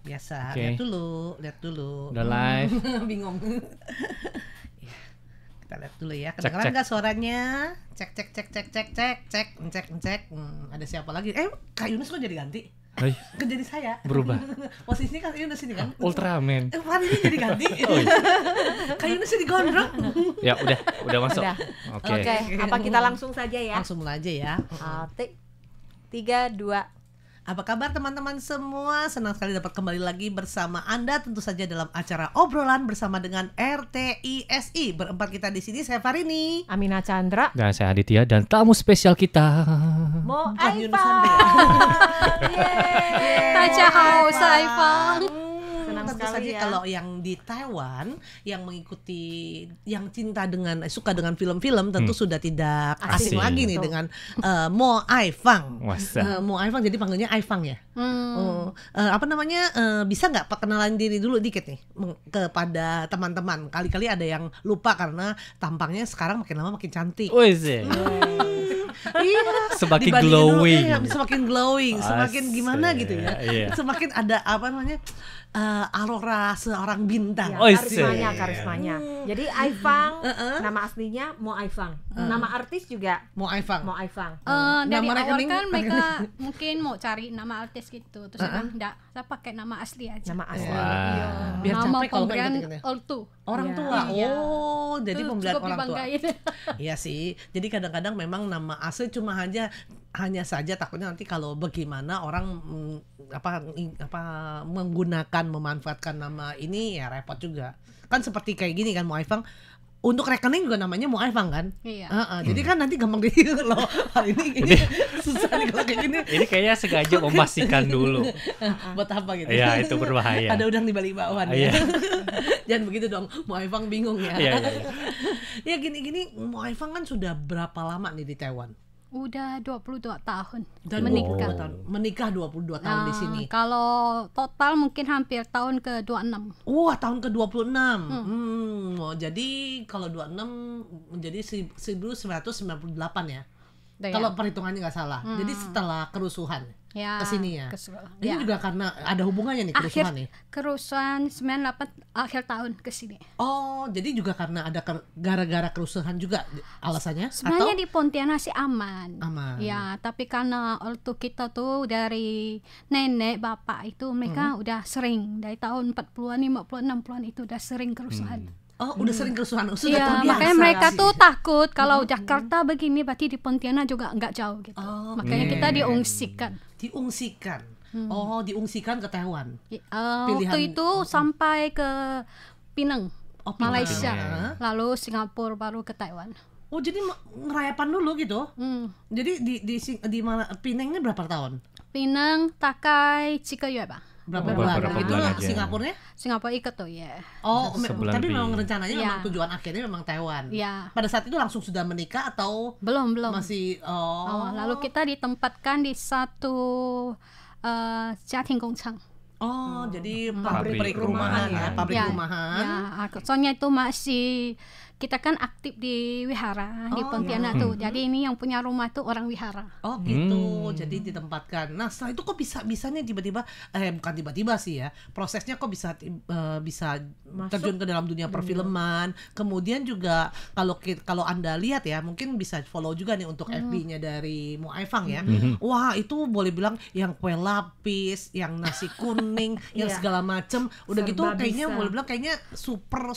Biasa, Oke. lihat dulu. Udah live. Bingung. Ya, kita lihat dulu ya. Cek, Kedengeran cek. nggak suaranya? Cek. Ada siapa lagi? Kak Yunus kok jadi ganti? Hai, Kan jadi saya. berubah. Posisinya Kak Yunus ini kan? Ultraman. Hari ini jadi ganti. Oh, iya. Kak Yunus jadi gondrong. Ya udah masuk. Udah. Oke. Oke, apa kita langsung saja ya? Langsung mulai aja ya. 3, 2. Apa kabar teman-teman semua? Senang sekali dapat kembali lagi bersama Anda tentu saja dalam acara obrolan bersama dengan RTISI. Berempat kita di sini, saya Farini. Amina Chandra. Dan saya Aditya dan tamu spesial kita. Mo Bukan Yunus Aifa. Sande. Yeay. 大家好，我是艾芳。 Senang Tentu sekali saja ya. kalau yang di Taiwan yang mengikuti, yang suka dengan film-film tentu sudah tidak asing Asing. lagi nih Betul. dengan Mo Aifang. Wasa. Mo Aifang jadi panggilnya Aifang ya. Apa namanya? Bisa nggak perkenalan diri dulu dikit nih kepada teman-teman. Kali-kali ada yang lupa karena tampangnya sekarang makin lama makin cantik. Wes. Iya, Semakin dibandingin glowing. dulu, semakin glowing, semakin gimana Asik, gitu ya. iya. Semakin ada apa namanya? Aurora seorang bintang. Ya, Oh, karismanya. Jadi Aifang, nama aslinya Mo Aifang. Nama artis juga Mo Aifang. Mo Aifang. Dari Nama awal rekening- kan mereka mungkin mau cari nama artis gitu, terus saya bilang enggak, saya pakai nama asli aja. Nama asli. Wah. Iya. Biar Nama capek kalau nggak pemberian inget-inget ya. ortu. Orang Iya. tua. Iya. Oh, jadi Itu pembelian cukup orang tua. dibanggain. Iya sih. Jadi kadang-kadang memang nama asli cuma hanya saja takutnya nanti kalau bagaimana orang menggunakan memanfaatkan nama ini ya repot juga. Kan seperti kayak gini kan Mo Aifang. Untuk rekening juga namanya Mo Aifang kan? Iya. Jadi kan nanti gampang ditiru loh. Hari ini susah nih kalau kayak gini. Ini kayaknya sengaja memastikan dulu. Buat apa gitu? Iya, itu berbahaya. Ada udang di balik bakwan. Iya. Ya. Jangan begitu dong. Mo Aifang bingung ya. Iya. Ya gini-gini Mo Aifang kan sudah berapa lama nih di Taiwan? Udah 22 tahun Dan menikah. 22 tahun. Menikah 22 tahun di sini. Kalau total mungkin hampir tahun ke-26. Wah, tahun ke-26. Jadi kalau 26 menjadi 1998 ya. Udah Kalau ya. perhitungannya nggak salah. Jadi setelah kerusuhan Ya, kesini ya. Ini ya. juga karena ada hubungannya nih kerusuhan nih. Kerusuhan 98 akhir tahun ke sini. Oh, jadi juga karena ada gara-gara kerusuhan juga alasannya? Sebenarnya atau di Pontianak sih aman. Aman. Ya, tapi karena ortu kita tuh dari nenek bapak itu mereka udah sering dari tahun 40-an, 50-an, 60-an itu udah sering kerusuhan. Oh, udah sering kerusuhan, sudah Iya, terbiasa. makanya mereka tuh takut kalau Jakarta begini berarti di Pontianak juga nggak jauh gitu. Oh, Makanya kita diungsikan. diungsikan. Oh, diungsikan ke Taiwan. Waktu Pilihan- itu sampai ke Penang, Oh, Penang. Malaysia, Heeh. lalu Singapura baru ke Taiwan. Oh, jadi ngerayapan dulu gitu. Jadi di mana Penang ini berapa tahun? Penang, Takai, 3月吧. Berapa Beberapa bulan? Itu bulan aja. Singapurnya? Singapura ikut tuh ya. Oh, Sebulan tapi lebih. memang rencananya Iya. memang tujuan akhirnya memang Taiwan. Iya. Pada saat itu langsung sudah menikah atau Belum. masih Lalu kita ditempatkan di satu Jating Gongchang. jadi Pabrik pabrik rumahan ya, rumahan. pabrik Ya, rumahan. soalnya itu masih kita kan aktif di wihara di Pontianak tuh. Jadi ini yang punya rumah tuh orang wihara. Oh gitu, jadi ditempatkan. Nah setelah itu kok bisanya tiba-tiba, bukan tiba-tiba sih ya, prosesnya kok bisa terjun ke dalam dunia perfilman. Kemudian juga kalau Anda lihat ya, mungkin bisa follow juga nih untuk FB-nya dari Mo Aifang ya. Wah itu boleh bilang yang kue lapis, yang nasi kuning, yang Iya. segala macem. Udah Serba gitu kayaknya bisa. boleh bilang kayaknya super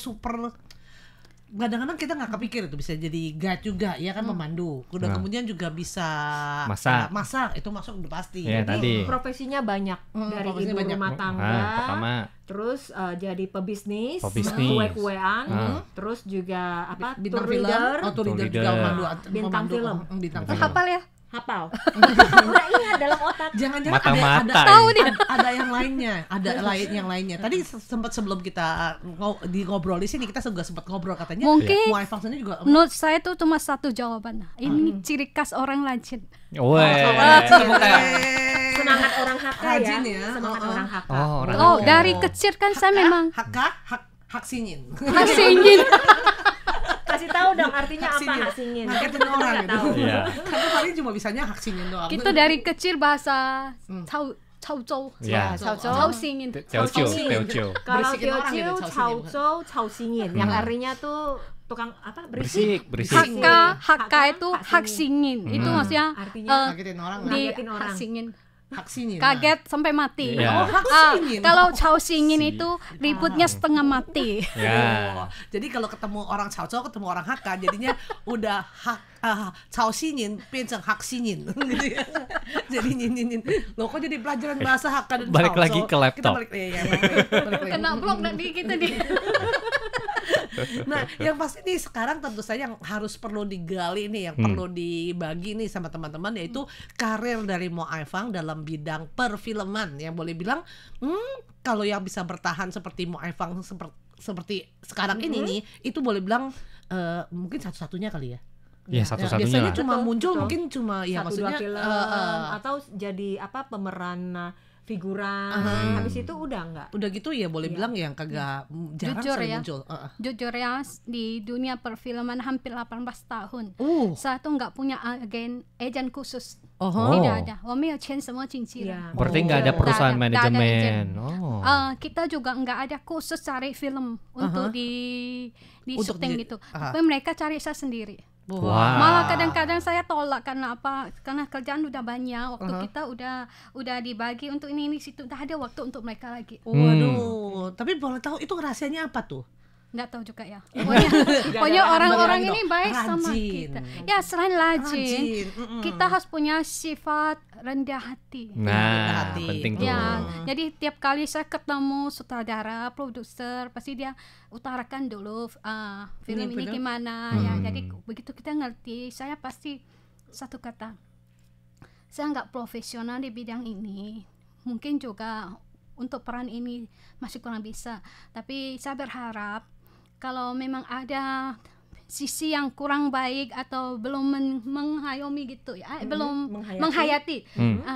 kadang-kadang kita nggak kepikir itu bisa jadi guide juga ya kan, pemandu. Udah Nah. kemudian juga bisa Masak. itu masuk udah pasti. Ya, tadi. Profesinya banyak dari profesinya ibu banyak. rumah tangga. Pertama Terus jadi pebisnis, Pebisnis. kue-kuean, Ah. terus juga Bintang tour film, leader, tour leader Tour juga leader. pemandu, Bintang film. bintang Bintang film. Hafal ya? hafal. Udah ingat dalam otak. Jangan-jangan Mata-mata ada, ini. ada yang lainnya, yang lainnya. Tadi sempat sebelum kita ngobrol di sini kita juga sempat ngobrol katanya. Mungkin Mo Aifang sendiri juga. menurut saya tuh cuma satu jawaban. Ini ciri khas orang rajin. Weh. Semangat orang HK Rajin ya. ya. Semangat orang HK. Oh, orang Oh, HK. dari kecil kan saya memang hak singin. masih ingin. Kasih tahu dong artinya apa Singin. hak singin. Ngagetin orang Nggak gitu. tahu. Iya. Karena paling cuma bisanya hak singin doang. Kita dari kecil bahasa Chaozhou. Ya. Chao Xingyin. Teocio. Kalau Berisikin orang Teocio, gitu, Chaozhou, Chao Xingyin, yang artinya tuh tukang apa? Berisik. Berisik. Hakka itu Hak Xingyin. Itu maksudnya Artinya Ngagetin orang. di ngagetin orang. Hak Xingyin. Hak sini. Kaget sampai mati. Iya. Oh, hak singin. Kalau Chao Xingyin itu ributnya setengah mati. Ya. Jadi kalau ketemu orang Cao Cao, ketemu orang Hakka, jadinya udah Cao Xingyin, pinceng Hak Xingyin gitu ya. Jadi nyin. Loh kok jadi pelajaran bahasa Hakka dan Balik Cao lagi Cao? ke laptop. Kita balik lagi. Kena blok nanti kita nih. Nah, yang pasti nih sekarang tentu saja yang harus perlu digali nih, yang perlu dibagi nih sama teman-teman, yaitu karir dari Mo Aifang dalam bidang perfilman. Yang boleh bilang, kalau yang bisa bertahan seperti Mo Aifang seperti sekarang ini nih, itu boleh bilang mungkin satu-satunya kali ya. Ya, satu-satunya biasanya lah. cuma muncul Betul. mungkin cuma ya Satu dua maksudnya film atau jadi apa pemeran figuran. Habis itu udah enggak. udah gitu ya boleh bilang yang kagak jarang Jujur sekali ya. muncul. Jujur ya, di dunia perfilman hampir 18 tahun. Saya tuh nggak punya agen khusus. Oh. Tidak ada. 我没有签什么经纪人。 Iya. Berarti nggak ada Nggak perusahaan ada, nggak ada manajemen. agent. Oh. Kita juga nggak ada khusus cari film untuk di Untuk syuting di- gitu. Tapi mereka cari saya sendiri. Wow. Malah kadang-kadang saya tolak karena apa? Karena kerjaan udah banyak, waktu kita udah dibagi untuk ini situ, udah ada waktu untuk mereka lagi. Waduh, tapi boleh tahu itu rahasianya apa tuh? Nggak tahu juga ya. Pokoknya orang-orang ini baik sama Rajin. kita. Ya selain rajin, Mm-mm. kita harus punya sifat rendah hati. Nah, hati. penting tuh. Ya, jadi tiap kali saya ketemu sutradara, produser, pasti dia utarakan dulu film ini film. gimana ya. Jadi begitu kita ngerti, saya pasti satu kata, saya nggak profesional di bidang ini. Mungkin juga untuk peran ini masih kurang bisa. Tapi saya berharap kalau memang ada sisi yang kurang baik atau belum mengayomi gitu ya, belum menghayati,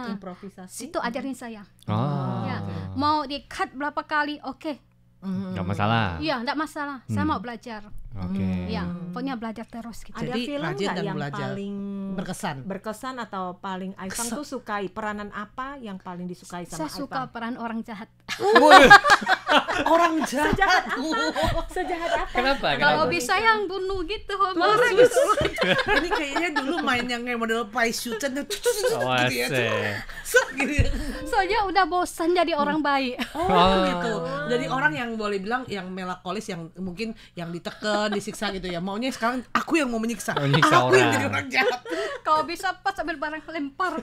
Improvisasi. situ ajarin saya. Oh. Ya, mau di cut berapa kali, oke. Nggak masalah. Iya, enggak masalah. Saya mau belajar. Oke. Ya, pokoknya belajar terus gitu. Ada Jadi, film rajin nggak dan yang belajar. paling Berkesan. atau paling Aifang tuh sukai? Peranan apa yang paling disukai sama Saya suka Aifang? peran orang jahat. Orang jahat. Sejahat apa? Kenapa? Kalau bisa yang bunuh gitu, Ini kayaknya dulu main yang kayak model pie shooter gitu ya. Set gitu. soalnya udah bosan jadi orang baik. Oh, gitu. Jadi orang yang boleh bilang yang melankolis, yang mungkin yang ditekan, disiksa gitu ya. Maunya sekarang aku yang mau menyiksa. Menyiksa Aku yang orang. jadi orang jahat. Kalau bisa pas ambil barang lempar.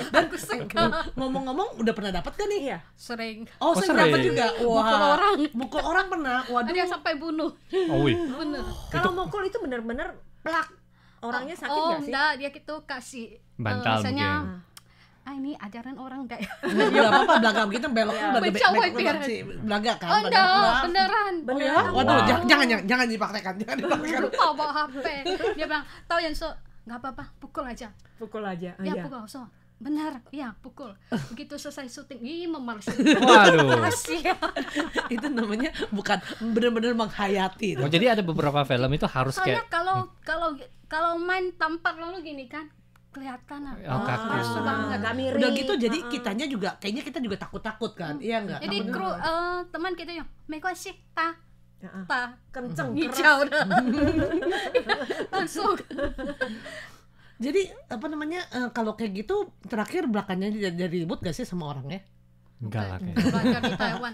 Dan aku suka. Ngomong-ngomong udah pernah dapat kan nih? Iya. Sering. Oh, Oh, sering dapat sering. juga. Wah. Mukul orang. Mukul orang pernah. Waduh. Ada yang sampai bunuh. Oh, wih. Bener. Kalau mukul itu benar-benar plak. Orangnya sakit nggak sih? enggak, dia gitu kasih Bantal misalnya, mungkin. ini ajaran orang enggak ya? Enggak apa-apa belaga begitu belok Mencapai biar. belaga kan. Oh enggak, Belak. beneran. Oh ya? Beneran. Waduh, Wow. jangan dipraktekkan. Jangan dipraktekkan. Lupa bawa HP. Dia bilang, tahu yang so, nggak apa-apa, pukul aja. Pukul aja. Ya Iya. pukul, so. Benar, ya pukul. Begitu selesai syuting, memalas. Waduh. Makasih ya. Itu namanya bukan benar-benar menghayati. Oh, jadi ada beberapa film itu harus Soalnya kayak kalau main tampar lalu gini kan, kelihatan Oh, kaku. palsu banget. Nggak miring. Udah gitu jadi kitanya juga kayaknya kita juga takut-takut kan. Iya enggak? Jadi kru teman kita yang mekwasih ta Kenceng, hijau dah. Langsung. Jadi apa namanya kalau kayak gitu terakhir belakangnya jadi ribut gak sih sama orangnya? enggak lah kayaknya. Belajar di Taiwan.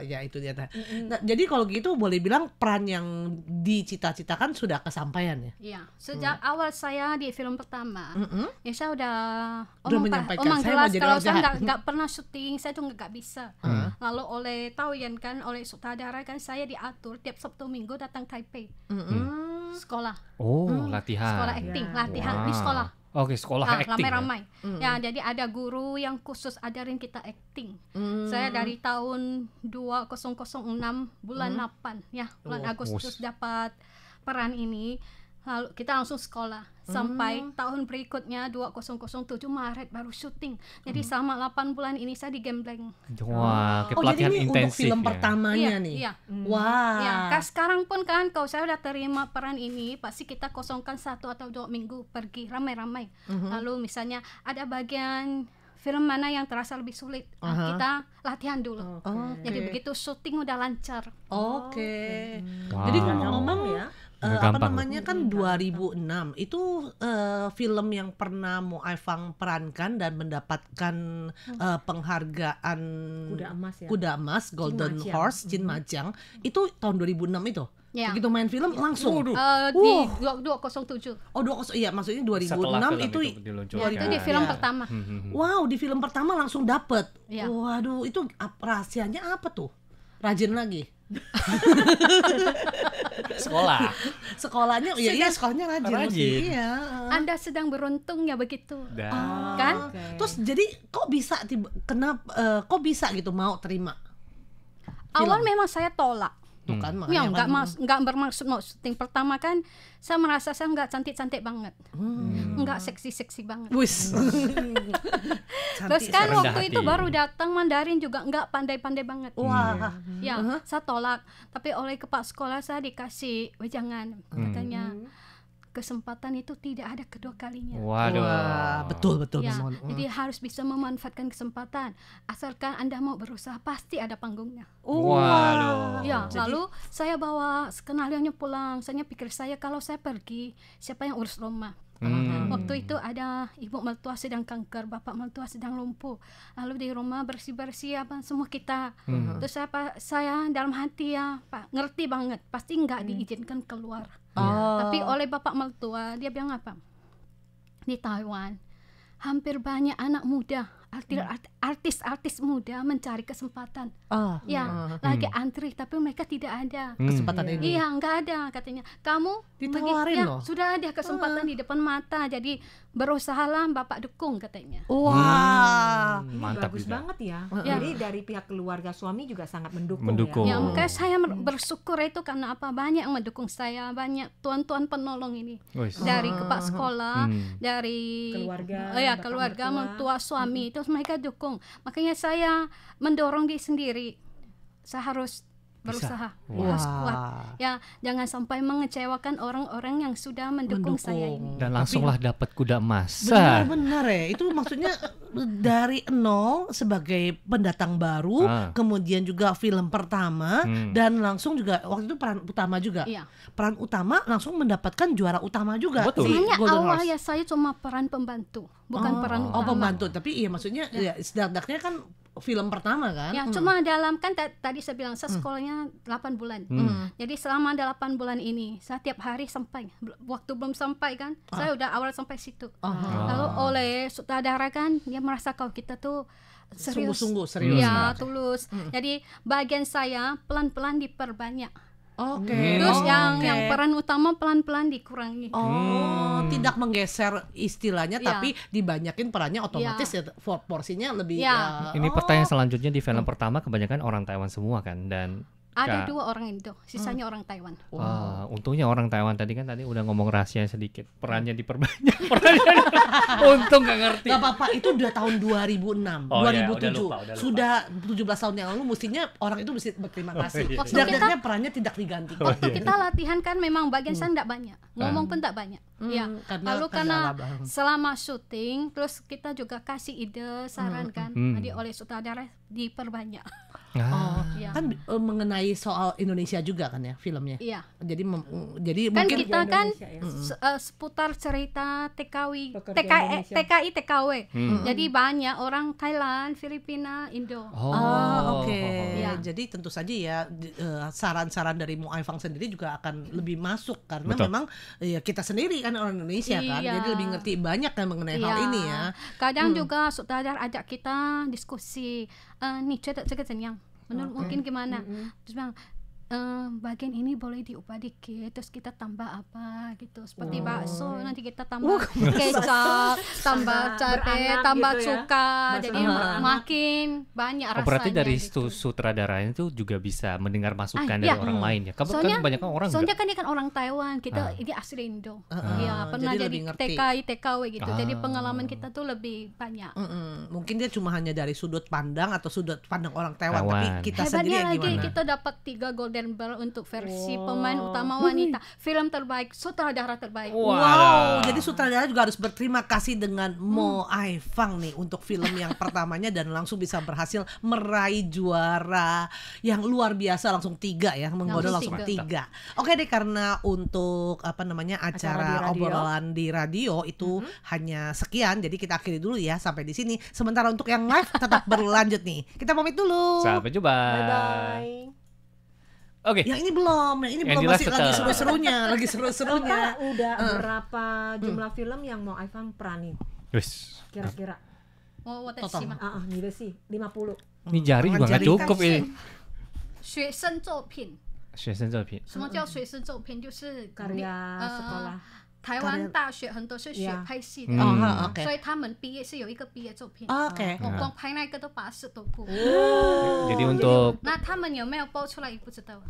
Ya itu dia. Nah, jadi kalau gitu boleh bilang peran yang dicita-citakan sudah kesampaian ya? Iya, sejak awal saya di film pertama, ya saya udah menyampaikan, omong saya mau jelas jadi kalau orang saya jahat. nggak pernah syuting, saya tuh nggak bisa. Lalu oleh Taoyan kan, oleh sutradara kan, saya diatur tiap Sabtu Minggu datang Taipei, sekolah, Oh, latihan. sekolah acting, latihan di sekolah. Oke, sekolah acting. Ramai-ramai. Ya, jadi ada guru yang khusus ajarin kita acting. Saya dari tahun 2006 bulan 8 ya, bulan Agustus dapat peran ini. Lalu kita langsung sekolah sampai tahun berikutnya 2007 Maret baru syuting. Jadi selama 8 bulan ini saya digembleng. Wah, kayak Oh, jadi pelatihan ini untuk intensif film ya. pertamanya nih. Iya. Wah. Ya, sekarang pun kan kalau saya udah terima peran ini, pasti kita kosongkan 1 atau 2 minggu pergi ramai-ramai. Lalu misalnya ada bagian film mana yang terasa lebih sulit. Kita latihan dulu. Jadi begitu syuting udah lancar. Oke. Wow. Jadi ngomong ya. apa namanya kan 2006 itu film yang pernah Mo Aifang perankan dan mendapatkan penghargaan Kuda Emas Golden Horse Chin Majang itu tahun 2006 itu. Ya. Begitu main film langsung. Di 207. Oh 20, iya maksudnya 2006 Setelah film itu diluncurkan. Itu di film pertama. wow, di film pertama langsung dapet. Ya. Waduh, itu rahasianya apa tuh? Rajin lagi. Sekolahnya iya sekolahnya rajin. Iya. Anda sedang beruntung ya begitu. Kan? Terus jadi kok bisa kok bisa gitu mau terima? Awal memang saya tolak. Tuh kan Ya makanya nggak bermaksud mau syuting pertama kan saya merasa saya nggak cantik-cantik banget, nggak seksi-seksi banget. Wis. Terus kan Rendah waktu itu hati. baru datang Mandarin juga nggak pandai-pandai banget. Wah. Ya, saya tolak. Tapi oleh kepala sekolah saya dikasih wejangan, katanya kesempatan itu tidak ada kedua kalinya. Waduh. Wah, betul Ya, memang. jadi harus bisa memanfaatkan kesempatan. Asalkan Anda mau berusaha, pasti ada panggungnya. Waduh. Ya, lalu saya bawa skenario-nya pulang. Saya pikir kalau saya pergi, siapa yang urus rumah? Waktu itu ada ibu mertua sedang kanker, bapak mertua sedang lumpuh. Lalu di rumah bersih-bersih apa semua kita. Terus saya dalam hati ya, Pak, ngerti banget, pasti nggak diizinkan keluar. Tapi oleh bapak mertua dia bilang apa? Di Taiwan hampir banyak anak muda, artis-artis muda mencari kesempatan. Lagi antri tapi mereka tidak ada Kesempatan ini. Iya, nggak ada katanya. Kamu Ditawarin loh. sudah ada kesempatan di depan mata, jadi berusahalah, bapak dukung katanya. Wah. Mantap Bagus juga. banget ya. Ya. Jadi dari pihak keluarga suami juga sangat mendukung. Mendukung. Ya. Ya, makanya saya bersyukur itu karena apa? Banyak yang mendukung saya, banyak tuan-tuan penolong ini. Wis. Dari kepala sekolah, dari Keluarga, bapak keluarga, mertua. mertua suami, terus mereka dukung. Makanya saya mendorong diri sendiri. Saya harus berusaha, harus kuat. Ya, jangan sampai mengecewakan orang-orang yang sudah mendukung saya ini. Dan langsunglah dapat kuda emas. Benar-benar ya. Itu maksudnya dari nol sebagai pendatang baru, kemudian juga film pertama dan langsung juga waktu itu peran utama juga. Iya. Peran utama langsung mendapatkan juara utama juga. Betul. di Sebenarnya Golden awal Horse. ya saya cuma peran pembantu, bukan peran utama. Oh, pembantu, tapi iya maksudnya ya sedak-daknya kan film pertama kan. Ya, cuma dalam kan tadi saya bilang saya sekolahnya 8 bulan. Jadi selama 8 bulan ini saya tiap hari sampai waktu belum sampai kan, saya udah awal sampai situ. Lalu oleh sutradara kan dia merasa kalau kita tuh serius. Sungguh-sungguh serius. Ya, tulus. Jadi bagian saya pelan-pelan diperbanyak. Oke. Terus yang peran utama pelan-pelan dikurangi. Tidak menggeser istilahnya, Ya. tapi dibanyakin perannya otomatis ya, porsinya lebih. Ya. Ini pertanyaan selanjutnya di film pertama kebanyakan orang Taiwan semua kan, dan Ada 2 orang Indo, sisanya orang Taiwan. untungnya orang Taiwan tadi udah ngomong rahasia sedikit, perannya diperbanyak. Untung gak ngerti. Gak apa-apa, itu udah tahun 2006, Oh, 2007. ya, udah lupa. Sudah 17 tahun yang lalu, mestinya orang itu mesti berterima kasih. iya. Sedang-sedangnya perannya tidak diganti. Waktu kita latihan kan memang bagian saya tidak banyak, ngomong pun tak banyak. Ya. Lalu karena selama syuting, terus kita juga kasih ide, saran kan, jadi oleh sutradara diperbanyak. Ya. Kan mengenai soal Indonesia juga kan ya filmnya. Iya. Jadi Kan mungkin kita kan Indonesia, seputar cerita TKI, Pekerja Indonesia. TKI, TKW. Jadi banyak orang Thailand, Filipina, Indo. Oke. Ya. Jadi tentu saja ya saran-saran dari Mo Aifang sendiri juga akan lebih masuk karena Betul. memang ya kita sendiri kan orang Indonesia kan. Iya. Jadi lebih ngerti banyak kan mengenai hal ini ya. Kadang juga sutradara ajak kita diskusi, nih cerita yang menurut mungkin gimana. Terus bilang bagian ini boleh diubah dikit, terus kita tambah apa gitu, seperti bakso nanti kita tambah kecap, tambah cabai, Beranak tambah gitu ya. cuka, Bakso jadi beranak. makin banyak rasanya. Berarti dari gitu. sutradara itu juga bisa mendengar masukan iya. dari orang lain ya. Kan Soalnya- banyak orang Soalnya enggak. kan dia kan orang Taiwan, kita ini asli Indo. Ya, pernah jadi jadi lebih ngerti. TKI, TKW gitu. Jadi pengalaman kita tuh lebih banyak. Mungkin dia cuma hanya dari sudut pandang atau sudut pandang orang Taiwan, tapi kita sendiri Hebatnya yang lagi gimana? kita dapat 3 Golden Golden Bell untuk versi pemain utama wanita, film terbaik, sutradara terbaik. Wow, jadi sutradara juga harus berterima kasih dengan Mo Aifang nih untuk film yang pertamanya dan langsung bisa berhasil meraih juara yang luar biasa, langsung 3 ya, menggoda langsung 3. Oke deh, karena untuk acara di radio. obrolan di radio itu hanya sekian, jadi kita akhiri dulu ya sampai di sini. Sementara untuk yang live tetap berlanjut nih. Kita pamit dulu. Sampai jumpa. Bye-bye. Oke. Yang ini belum Yang masih di live lagi tetap. seru-serunya, lagi seru-serunya. Kita udah berapa jumlah film yang Mo Aifang peranin? Wis. Kira-kira? 我的 Total. 戏嘛， 你的戏 50. Ini jari juga nggak Jari cukup ini. 学生作品。学生作品。什么叫学生作品？就是 Karya sekolah. 台湾大学很多是学拍戏的， Oke. 所以他们毕业是有一个毕业作品。 Oke. 我光拍那个都80多部。 Jadi untuk 那他们有没有播出来也不知道。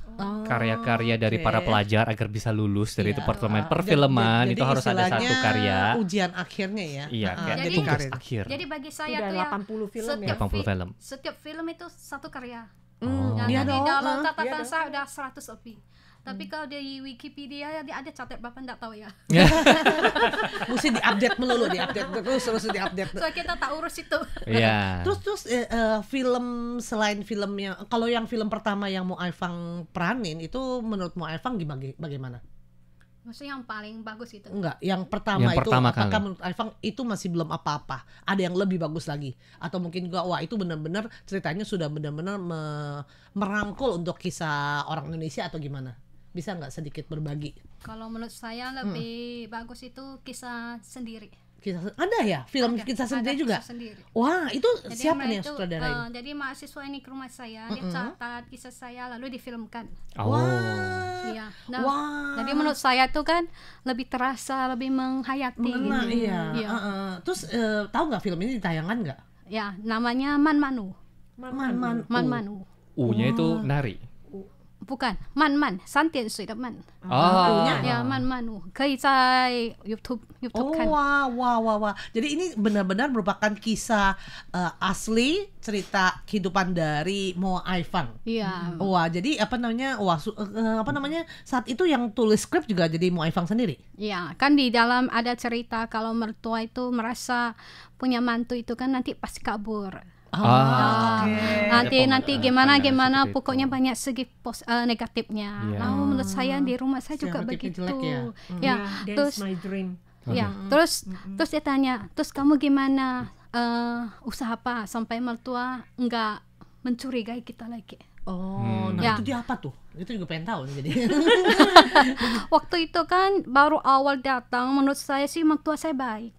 karya-karya dari para pelajar agar bisa lulus dari Iya. departemen perfilman Jadi itu harus ada satu istilahnya karya. ujian akhirnya ya. Iya, kayak Jadi- tugas karir. akhir. Jadi bagi saya Udah tuh ya 80 film ya. setiap 80 film. setiap film itu satu karya. Oh. Yang Iya di dong, dalam iya catatan dong. saya udah 100 lebih. Tapi kalau di Wikipedia dia ada catat Bapak enggak tahu ya. Mesti diupdate melulu, diupdate terus diupdate. So kita tak urus itu. Iya. Terus film selain film yang kalau yang film pertama yang Mo Aifang peranin itu menurut Mo Aifang bagaimana? Maksudnya yang paling bagus itu. Enggak, yang pertama Yang itu pertama apakah kali. menurut Aifang itu masih belum apa-apa? Ada yang lebih bagus lagi atau mungkin juga wah itu benar-benar ceritanya sudah benar-benar merangkul untuk kisah orang Indonesia atau gimana? Bisa nggak sedikit berbagi? Kalau menurut saya lebih bagus itu kisah sendiri. Kisah ada ya film Ada, kisah sendiri ada juga? kisah sendiri. Wah, itu Jadi siapa nih yang mereka itu, sutradarain? jadi mahasiswa ini ke rumah saya, dia catat kisah saya lalu difilmkan. Oh. Iya. Nah, Wah. jadi menurut saya tuh kan lebih terasa, lebih menghayati. Mengena, gitu. iya. Iya. Terus tahu nggak film ini ditayangan nggak? Ya, namanya Man Manu. Man. Man Manu. U-nya itu nari. Bukan, Man Man, 3点水的慢。 Oh. Ya, Man Manu. 可以在 YouTube Oh, 看。 wah. Jadi ini benar-benar merupakan kisah asli cerita kehidupan dari Mo Aifang. Iya. Wah, jadi saat itu yang tulis skrip juga jadi Mo Aifang sendiri. Ya, kan di dalam ada cerita kalau mertua itu merasa punya mantu itu kan nanti pasti kabur. Nanti Ada gimana pandangan seperti pokoknya itu. banyak segi negatifnya. Iya. Lalu menurut saya di rumah saya juga Negatifnya begitu. jelek ya? Ya, Dance terus My Dream. ya, terus dia tanya, terus kamu gimana usaha apa sampai mertua enggak mencurigai kita lagi? Oh, nah Ya. itu dia apa tuh? Itu juga pengen tahu nih jadi. Waktu itu kan baru awal datang, menurut saya sih mertua saya baik.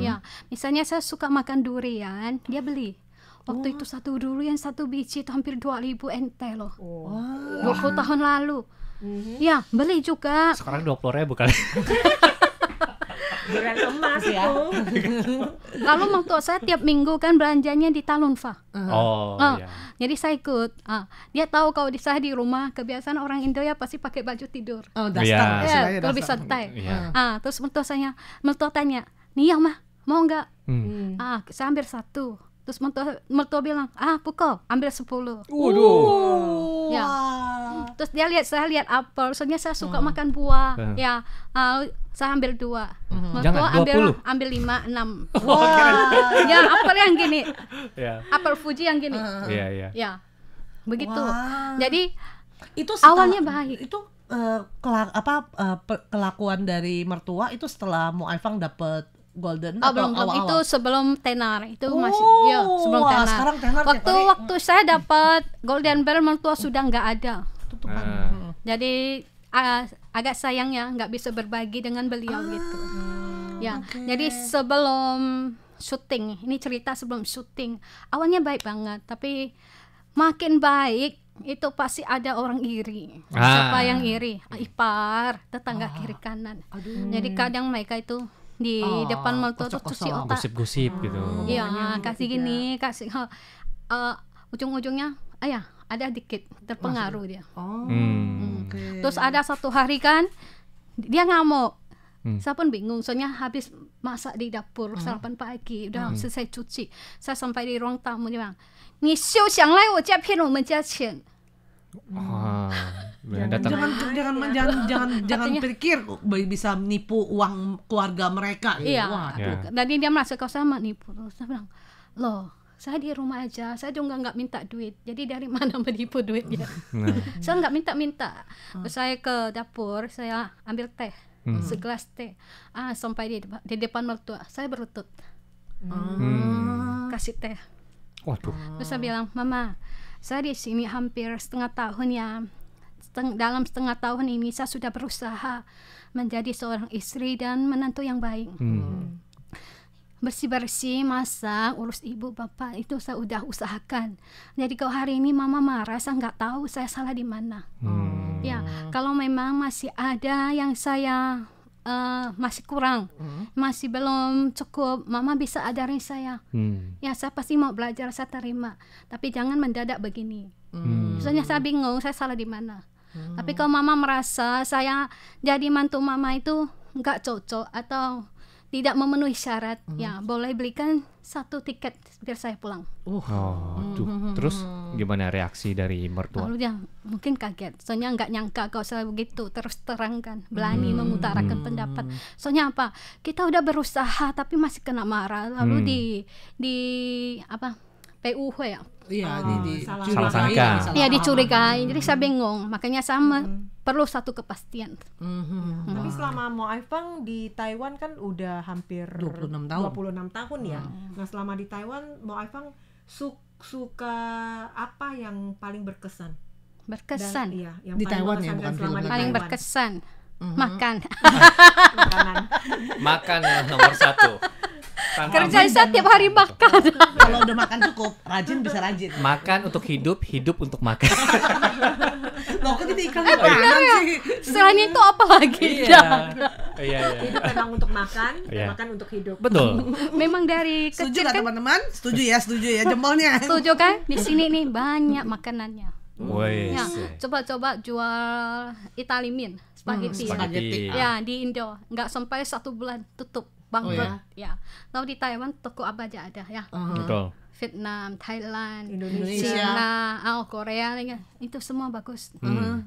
Ya, misalnya saya suka makan durian, dia beli. Waktu itu satu durian satu biji itu hampir 2.000 NT loh. 20 tahun lalu. Ya, beli juga. Sekarang 20.000 kali. Durian emas itu. Lalu mertua saya tiap minggu kan belanjanya di Talunfa. Oh, Ah, iya. Jadi saya ikut. Dia tahu kalau saya di rumah kebiasaan orang Indo ya pasti pakai baju tidur. Oh, Iya. dasar. Ya, istilahnya Lebih dasar. santai. Iya. Terus mertua tanya, nih yang mah mau nggak? Saya ambil 1. Terus mertua bilang, pukul ambil 10. Waduh. Ya. Terus saya lihat apel, soalnya saya suka makan buah. Ya, saya ambil 2. Mertua Jangan, 20. ambil 5, 6. Wah. Ya, apel yang gini. Iya. Apel Fuji yang gini. Iya, iya. Ya. Begitu. Wah. Ah. Jadi Itu awalnya baik. Itu kelakuan dari mertua itu setelah Mo Aifang dapat Golden atau belum awal-awal? itu sebelum tenar itu Oh, masih ya sebelum wah, tenar. sekarang tenar tiap hari. Waktu saya dapat Golden Bell mertua sudah nggak ada. Jadi agak sayang ya nggak bisa berbagi dengan beliau gitu. Ya, jadi sebelum syuting, ini cerita sebelum syuting, awalnya baik banget, tapi makin baik itu pasti ada orang iri. Siapa yang iri? Ipar, tetangga kiri kanan. Jadi kadang mereka itu di depan mertua tuh cuci kocok-kocok. otak. Gosip-gosip gitu. Iya, kasih gini, kasih ujung-ujungnya ada dikit terpengaruh dia. Oh, oke. Terus ada satu hari kan dia ngamuk. Saya pun bingung, soalnya habis masak di dapur sarapan pagi, udah selesai cuci. Saya sampai di ruang tamu dia bilang, "Ni xiu xiang lai wo jia pian wo men jia qian." Jangan pikir bisa menipu uang keluarga mereka gitu. Iya. Waduh. Jadi dia merasa kau sama nipu. Terus saya bilang, loh, saya di rumah aja, saya juga nggak minta duit. Jadi dari mana menipu duitnya? Saya nggak minta. Terus saya ke dapur, saya ambil teh, segelas teh. Sampai di depan mertua, saya berlutut. Kasih teh. Waduh. Terus saya bilang, Mama, saya di sini hampir setengah tahun ya. Dalam setengah tahun ini saya sudah berusaha menjadi seorang istri dan menantu yang baik. Bersih-bersih, masak, urus ibu bapak itu saya udah usahakan. Jadi kalau hari ini Mama marah, saya nggak tahu saya salah di mana. Ya, kalau memang masih ada yang saya masih kurang, masih belum cukup, Mama bisa ajarin saya. Ya, saya pasti mau belajar, saya terima. Tapi jangan mendadak begini. Soalnya saya bingung, saya salah di mana. Tapi kalau Mama merasa saya jadi mantu Mama itu nggak cocok atau tidak memenuhi syarat, ya boleh belikan 1 tiket biar saya pulang. Terus gimana reaksi dari mertua? Lalu dia mungkin kaget, soalnya nggak nyangka kalau saya begitu terus terangkan, berani mengutarakan pendapat. Soalnya apa? Kita udah berusaha tapi masih kena marah. Lalu di apa? PUH ya? Iya, salah sangka. Iya, dicurigai. Jadi saya bingung. Makanya sama perlu satu kepastian. Tapi selama Mo Aifang di Taiwan kan udah hampir 26 tahun ya. Nah, selama di Taiwan Mo Aifang suka apa yang paling berkesan? Berkesan. Dan, iya, yang di Taiwan ya, bukan film. Paling berkesan. Makan. Makan nomor 1. Kerja saya tiap hari makan. Kalau udah makan cukup, rajin bisa rajin. Makan untuk hidup, hidup untuk makan. Loh, kan jadi iklan makanan sih. Selain itu apa lagi? Iya. Hidup memang untuk makan, makan untuk hidup. Betul. Memang dari Setuju kecil nggak kan? teman-teman? Setuju ya jempolnya. Setuju kan? Di sini nih banyak makanannya. Wes. Ya, coba-coba jual Italimin, spaghetti. Spaghetti. Ya, di Indo nggak sampai 1 bulan tutup, bangkrut. Ya. Lalu di Taiwan toko apa aja ada ya. Betul. Vietnam, Thailand, Indonesia, China, Korea, itu semua bagus.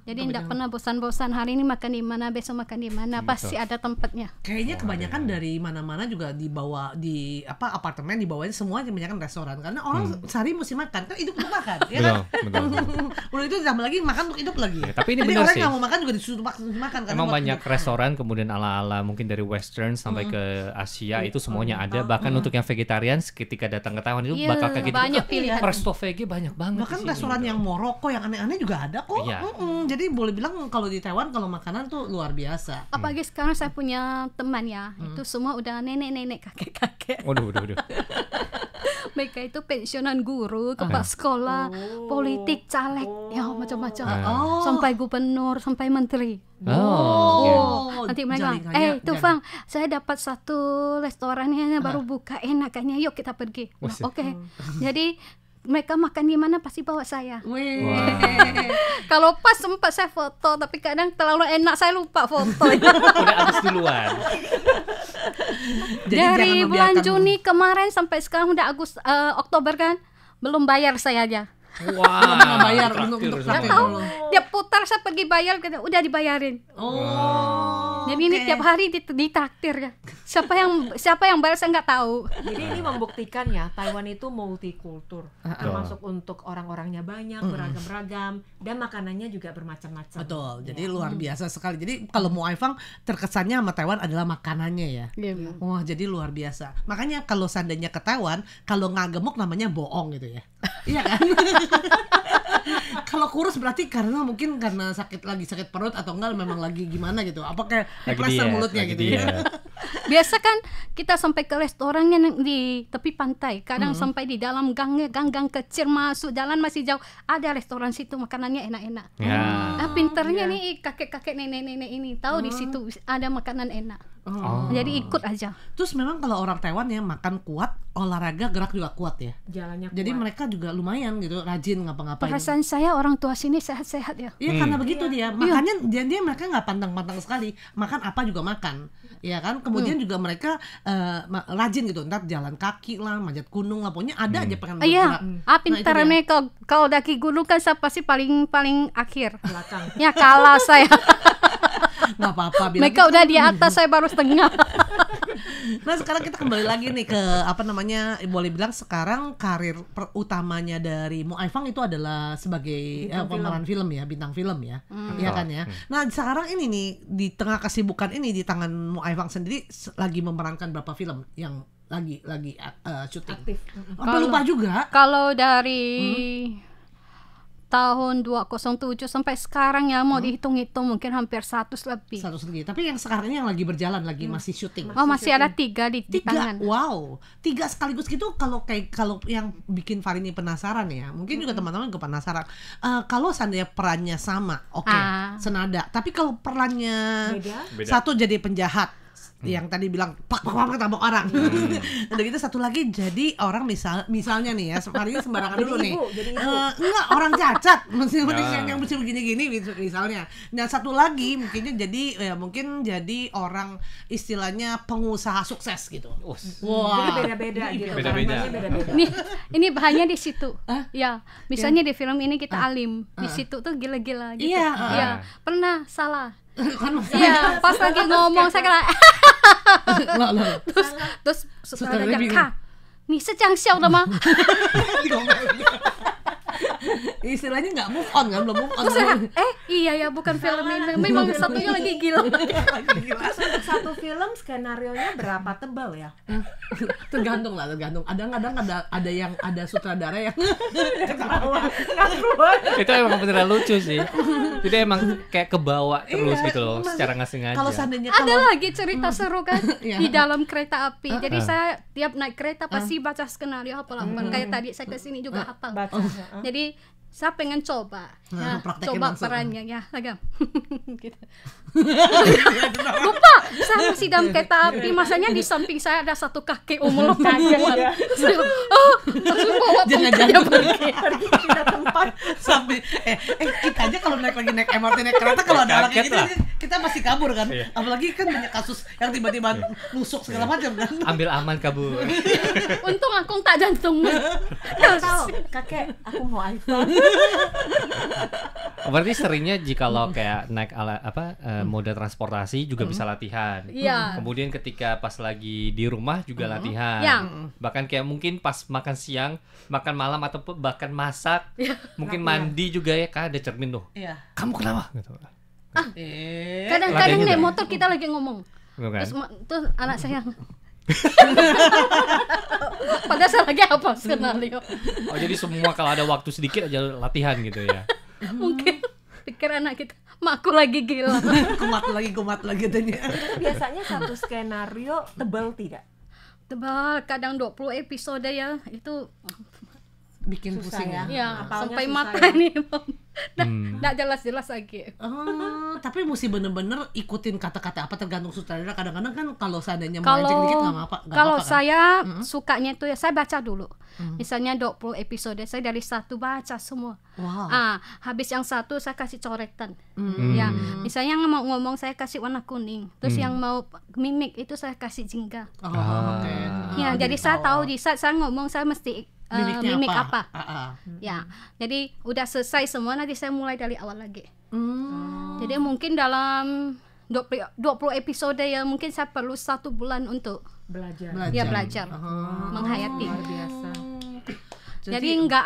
Jadi tidak pernah bosan-bosan. Hari ini makan di mana, besok makan di mana, pasti ada tempatnya. Kayaknya kebanyakan dari mana-mana juga dibawa di apartemen dibawanya semua kebanyakan restoran karena orang sehari mesti makan kan hidup untuk makan ya kan. Betul. Udah itu tambah lagi makan untuk hidup lagi. Ya, tapi ini jadi benar orang sih. nggak mau makan juga disuruh makan kan. Emang banyak restoran kemudian ala-ala mungkin dari western sampai ke Asia itu semuanya ada. Bahkan untuk yang vegetarian ketika datang ke Taiwan itu bakal kayak gitu. Banyak pilihan. Resto vege banyak banget. Bahkan restoran yang Maroko yang aneh-aneh juga ada kok. Iya. Jadi boleh bilang kalau di Taiwan kalau makanan tuh luar biasa. Apalagi sekarang saya punya teman ya, itu semua udah nenek-nenek, kakek-kakek. Waduh. Mereka itu pensiunan guru, kepala sekolah, politik, caleg, ya macam-macam. Sampai gubernur, sampai menteri. Nanti mereka, tuh Fang, saya dapat 1 restorannya baru buka, enak kayaknya, yuk kita pergi. Oke. Jadi mereka makan di mana pasti bawa saya. Kalau pas sempat saya foto, tapi kadang terlalu enak saya lupa foto. Udah habis duluan. Dari bulan Juni kemarin sampai sekarang udah Oktober kan, belum bayar saya aja. Belum bayar untuk Nggak tahu. Dia putar saya pergi bayar, udah dibayarin. Jadi ini tiap hari ditraktir ya. Siapa yang bayar saya nggak tahu. Jadi ini membuktikan ya Taiwan itu multikultur, termasuk untuk orang-orangnya banyak, beragam-ragam, dan makanannya juga bermacam-macam. Betul. Jadi luar biasa sekali. Jadi kalau Mo Aifang terkesannya sama Taiwan adalah makanannya ya. Wah, jadi luar biasa. Makanya kalau seandainya ke Taiwan, kalau nggak gemuk namanya bohong gitu ya. Iya kan? Kalau kurus berarti karena sakit perut atau enggak memang lagi gimana gitu. Apakah diplaster mulutnya gitu ya. Biasa kan kita sampai ke restoran yang di tepi pantai, kadang sampai di dalam gang kecil masuk jalan masih jauh ada restoran situ makanannya enak-enak. Pinternya nih kakek-kakek nenek-nenek ini tahu di situ ada makanan enak. Jadi ikut aja. Terus memang kalau orang Taiwan ya makan kuat, olahraga gerak juga kuat ya. Jalannya Jadi kuat. mereka juga lumayan gitu, rajin ngapa-ngapain. Perasaan saya orang tua sini sehat-sehat ya. Iya karena begitu dia makanya dia mereka nggak pantang-pantang sekali, makan apa juga makan, ya kan. Kemudian juga mereka rajin gitu, ntar jalan kaki lah, manjat gunung lah, pokoknya ada aja pengen bergerak. Iya, pintar Nah, itu dia. nih kalau daki gunung kan saya pasti paling akhir. belakang. Ya kalah saya. Nggak apa-apa. bilang Mereka udah di atas, saya baru setengah. Nah sekarang kita kembali lagi nih ke apa namanya, boleh bilang sekarang karir utamanya dari Mo Aifang itu adalah sebagai pemeran film ya, bintang film ya, iya kan ya. Nah sekarang ini nih di tengah kesibukan ini di tangan Mo Aifang sendiri lagi memerankan berapa film yang lagi syuting? Aktif. Apa lupa juga? Kalau dari tahun 207 sampai sekarang ya mau dihitung-hitung mungkin hampir 100 lebih. 100 lagi. Tapi yang sekarang ini yang lagi berjalan lagi masih syuting. Oh, masih ada 3 di tangan. Wow, 3 sekaligus gitu. Kalau yang bikin Farini penasaran ya, mungkin juga teman-teman juga penasaran. Kalau seandainya perannya sama, oke, senada. Tapi kalau perannya Beda. satu jadi penjahat, yang tadi bilang pak tabok orang, udah gitu satu lagi jadi orang misalnya nih ya, Farini sembarangan dulu nih, jadi ibu. enggak orang cacat, mesti yang mesti begini-gini misalnya. Nah satu lagi mungkin jadi orang istilahnya pengusaha sukses gitu. Jadi beda-beda gitu. Beda-beda. Perannya beda-beda. Ini bahannya di situ. Ya, misalnya di film ini kita alim, di situ tuh gila-gila gitu. Iya. Iya, pernah salah. Kan Iya, pas lagi ngomong saya kena loh. terus Sutradaranya sutradaranya bingung. Kak, nih sedang siap mah. Istilahnya nggak move on kan, belum move on. Terus saya, iya ya bukan film ini, memang satunya lagi gila. Terus untuk satu film skenarionya berapa tebal ya? tergantung. Kadang-kadang ada yang ada sutradara yang Itu emang beneran lucu sih. Jadi emang kayak kebawa terus gitu loh, secara nggak sengaja. kalau seandainya Ada lagi cerita seru kan Iya. di dalam kereta api. Jadi saya tiap naik kereta pasti baca skenario hafal-hafal. Kayak tadi saya kesini juga hafal. Baca. Jadi saya pengen coba, ya, praktekin coba langsung. perannya ya, agak. Gitu. Lupa, saya masih dalam kereta api, masanya di samping saya ada satu kakek umur kaget. Langsung bawa Jangan-jangan pergi. Pergi pindah tempat. sampai kita aja kalau naik MRT naik kereta kalau ada orang kayak Kaget gitu lah. kita masih kabur kan. Iya. Apalagi kan banyak kasus yang tiba-tiba nusuk segala macam kan. Ambil aman kabur. Untung aku tak jantung. Tahu, kakek, aku mau iPhone. Berarti seringnya jikalau kayak naik moda transportasi juga bisa latihan. Iya. Kemudian ketika pas lagi di rumah juga latihan. Iya. Bahkan kayak mungkin pas makan siang, makan malam atau bahkan masak, mungkin mandi juga ya, kan ada cermin tuh. Iya. Kamu kenapa? Gitu. Kadang-kadang Latihannya naik udah. motor kita lagi ngomong. Gitu kan? Terus anak saya padahal saya lagi apa skenario. Oh jadi semua kalau ada waktu sedikit aja latihan gitu ya. Mungkin pikir anak kita, mak aku lagi gila. kumat lagi tanya. Biasanya satu skenario tebal tidak? Tebal, kadang 20 episode ya, itu Bikin Susah pusing ya. ya. ya Hafalnya sampai susah mata ya. nih. Nggak jelas-jelas lagi. Tapi mesti bener-bener ikutin kata-kata apa, tergantung sutradara. Kadang-kadang kan kalau seandainya Kalau melenceng dikit nggak apa-apa. kalau kan? saya sukanya itu ya saya baca dulu. Misalnya 20 episode saya dari satu baca semua. Wow. Habis yang satu saya kasih coretan. Ya, misalnya yang mau ngomong saya kasih warna kuning. Terus yang mau mimik itu saya kasih jingga. Oke. Ya, jadi saya tahu di saat saya ngomong saya mesti Mimiknya mimik apa. Ah. Ya, jadi udah selesai semua nanti saya mulai dari awal lagi. Hmm. Jadi mungkin dalam 20 episode ya mungkin saya perlu 1 bulan untuk Belajar. belajar menghayati. Luar biasa. Jadi nggak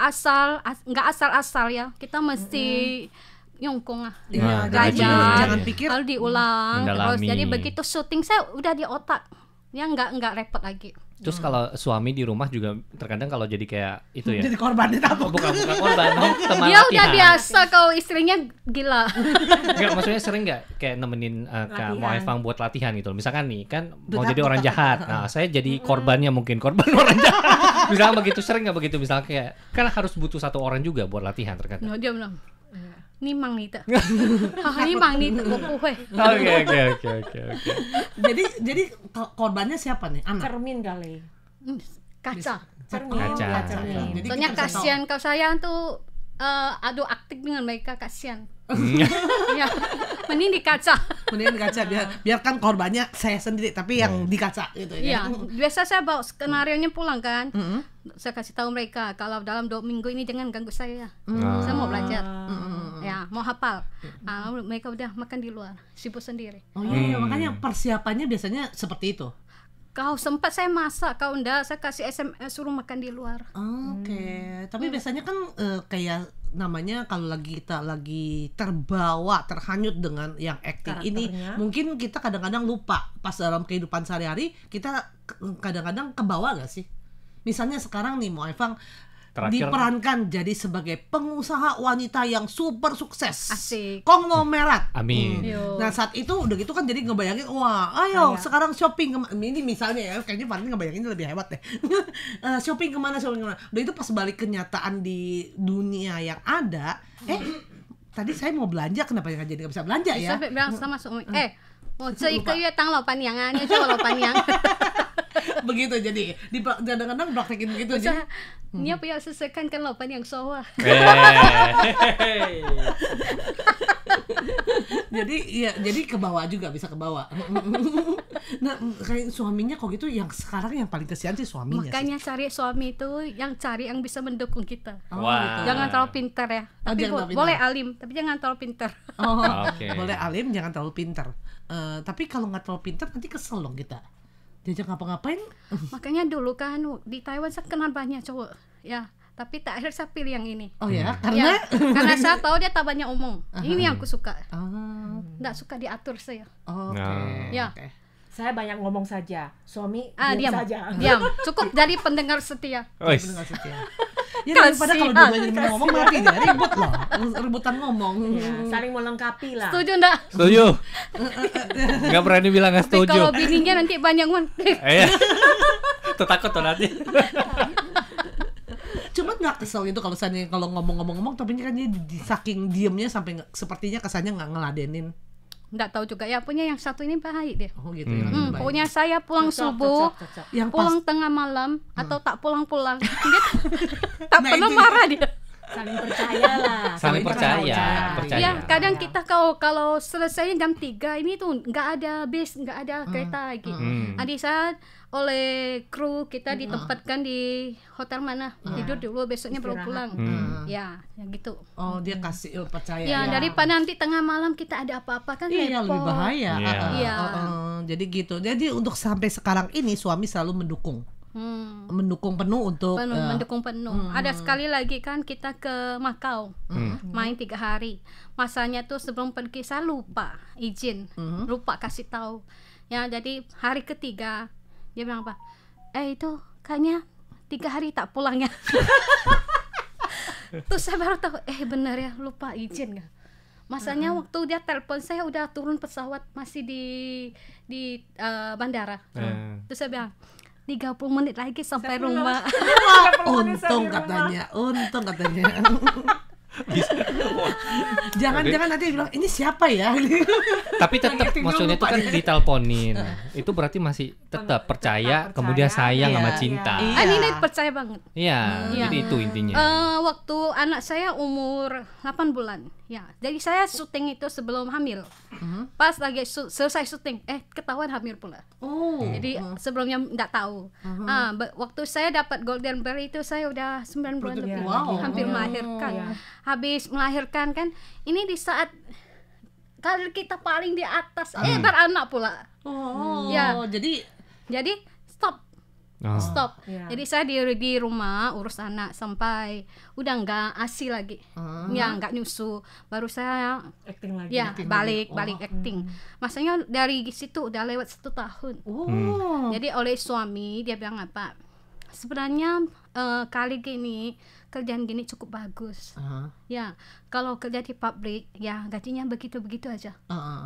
asal-asal ya. Kita mesti nyongkong Ya, Belajar. jangan pikir kalau diulang terus. Mendalami. Jadi begitu syuting saya udah di otak. Ya nggak repot lagi. Terus kalau suami di rumah juga terkadang kalau jadi kayak itu ya. jadi korban ditabok. Bukan korban, teman Dia latihan. udah biasa kalau istrinya gila. Enggak, maksudnya sering nggak kayak nemenin Kak Mo Aifang buat latihan gitu. Misalkan nih kan mau Takut, jadi orang takut. jahat. Nah, saya jadi korbannya mungkin korban orang jahat. Misalnya begitu, sering nggak begitu? Misalnya kayak kan harus butuh 1 orang juga buat latihan terkadang. No, dia bilang Nimang nih tuh. Nimang nih tuh, gue. Oke. Jadi korbannya siapa nih? Anak. Cermin kali. Kaca. Cermin. Kaca. Cermin. Jadi Soalnya kita bisa tahu. kasihan kalau saya tuh adu aktif dengan mereka, kasihan. Ya, mending di kaca. Mending kaca, biarkan korbannya saya sendiri, tapi yang di kaca gitu ya. Iya, biasa saya bawa skenario-nya pulang kan. Saya kasih tahu mereka kalau dalam 2 minggu ini jangan ganggu saya. Saya mau belajar. Ya, mau hafal. Mereka udah makan di luar, sibuk sendiri. Oh iya, makanya persiapannya biasanya seperti itu. Kau sempat saya masak, kau enggak, saya kasih SMS suruh makan di luar. Oke. Tapi biasanya kan kayak namanya kalau kita lagi terbawa, terhanyut dengan yang acting ini, mungkin kita kadang-kadang lupa pas dalam kehidupan sehari-hari, kita kadang-kadang kebawa gak sih? Misalnya sekarang nih Mo Evang diperankan jadi sebagai pengusaha wanita yang super sukses, Asik. konglomerat. Amin. Nah saat itu udah gitu kan jadi ngebayangin, wah ayo sekarang shopping ini misalnya ya, kayaknya Farni ngebayangin lebih hebat deh. shopping kemana. Udah itu pas balik kenyataan di dunia yang ada, tadi saya mau belanja, kenapa jadi nggak bisa belanja ya? Sampai bilang sama suami, mau cek tang lapan yang aneh, coba lapan yang. Begitu jadi kadang-kadang praktekin begitu aja. Dia punya selesaikan kan lapan yang sawah. jadi ke bawah juga, bisa ke bawah. Nah kayak suaminya kok gitu, yang sekarang yang paling kesian sih suaminya. Makanya cari suami itu yang bisa mendukung kita. Wow. Jangan terlalu pintar ya. Tapi boleh alim, tapi jangan terlalu pintar. Boleh alim, jangan terlalu pintar. Tapi kalau nggak terlalu pintar nanti kesel dong kita. Diajak ngapa-ngapain. Makanya dulu kan di Taiwan saya kenal banyak cowok ya, tapi terakhir saya pilih yang ini. Oh ya, karena karena saya tahu dia tak banyak omong. Ini yang aku suka. Nggak suka diatur saya. Ya. Saya banyak ngomong saja, suami diam saja. Diam, cukup dari pendengar setia. Pendengar setia. Ya daripada kalau dua-duanya ngomong mati deh, ribut loh, rebutan ngomong. Ya, saling melengkapi lah. Setuju enggak? Setuju. Nggak berani bilang nggak Tapi setuju. kalau bininya nanti banyak man. Takut tuh nanti. Cuma nggak kesel itu kalau ngomong-ngomong, tapi kan dia saking diemnya sampai sepertinya kesannya nggak ngeladenin. Nggak tahu juga ya, punya yang satu ini baik deh. Oh gitu ya. Baik. Pokoknya saya pulang subuh, Yang pulang tengah malam atau tak pulang-pulang, dia tak pernah marah dia. Saling percaya lah. Saling percaya. Ya, kadang kita kalau selesai jam 3 ini tuh nggak ada bis, nggak ada kereta lagi. Adik saya oleh kru kita ditempatkan di hotel mana, tidur dulu, besoknya baru pulang. Ya gitu. Oh, dia kasih percaya. Ya, daripada nanti tengah malam kita ada apa-apa kan Iya, repot. lebih bahaya. Iya. Jadi gitu. Jadi untuk sampai sekarang ini suami selalu mendukung. Mendukung penuh untuk mendukung penuh. Ada sekali lagi kan kita ke Makau, main 3 hari. Masanya tuh sebelum pergi saya lupa izin, lupa kasih tahu. Ya, jadi hari ketiga dia bilang apa? Itu kayaknya 3 hari tak pulangnya. Terus saya baru tahu, benar ya, lupa izin kan. Masanya waktu dia telepon saya udah turun pesawat, masih di bandara. Terus saya bilang 30 menit lagi sampai rumah. Untung katanya. Jangan nanti bilang ini siapa ya. Tapi tetap maksudnya itu kan diteleponin. Itu berarti masih tetap percaya, kemudian sayang sama cinta. Ini percaya banget. Iya, jadi itu intinya. Waktu anak saya umur 8 bulan. Ya, jadi saya syuting itu sebelum hamil. Pas lagi selesai syuting, ketahuan hamil pula. Jadi sebelumnya enggak tahu. Waktu saya dapat Golden Bear itu saya udah 9 bulan lebih. Hampir melahirkan. Habis melahirkan kan, ini di saat kali kita paling di atas, beranak pula. Jadi stop. Jadi saya di rumah urus anak sampai udah nggak ASI lagi, nggak nyusu, baru saya acting lagi. Ya, balik acting. Masanya dari situ udah lewat 1 tahun. Jadi oleh suami dia bilang apa? Sebenarnya kali gini kerjaan gini cukup bagus. Ya, kalau kerja di pabrik ya gajinya begitu-begitu aja.